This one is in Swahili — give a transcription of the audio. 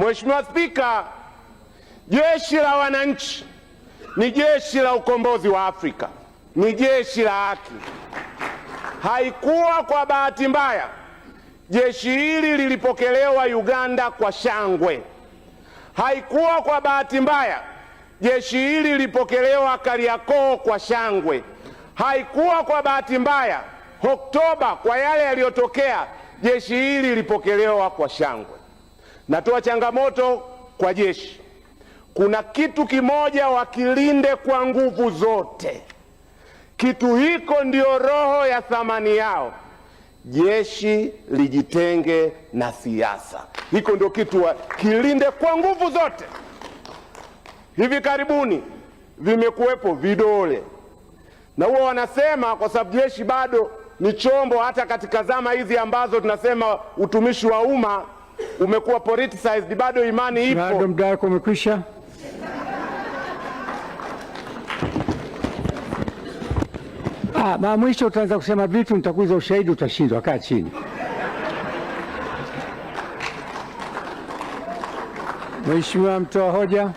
Mheshimiwa Spika, jeshi la wananchi ni jeshi la ukombozi wa Afrika, ni jeshi la haki. Haikuwa kwa bahati mbaya jeshi hili lilipokelewa Uganda kwa shangwe. Haikuwa kwa bahati mbaya jeshi hili lilipokelewa Kariakoo kwa shangwe. Haikuwa kwa bahati mbaya Oktoba, kwa yale yaliyotokea, jeshi hili lilipokelewa kwa shangwe. Natoa changamoto kwa jeshi, kuna kitu kimoja wakilinde kwa nguvu zote. Kitu hiko ndio roho ya thamani yao. Jeshi lijitenge na siasa. Hiko ndio kitu wakilinde kwa nguvu zote. Hivi karibuni vimekuwepo vidole, na huwa wanasema kwa sababu jeshi bado ni chombo, hata katika zama hizi ambazo tunasema utumishi wa umma umekuwa politicized, bado imani ipo. Bado muda wako umekwisha. Mwisho utaanza kusema vitu, nitakuuliza ushahidi, utashindwa. Kaa chini. Mheshimiwa mtoa hoja.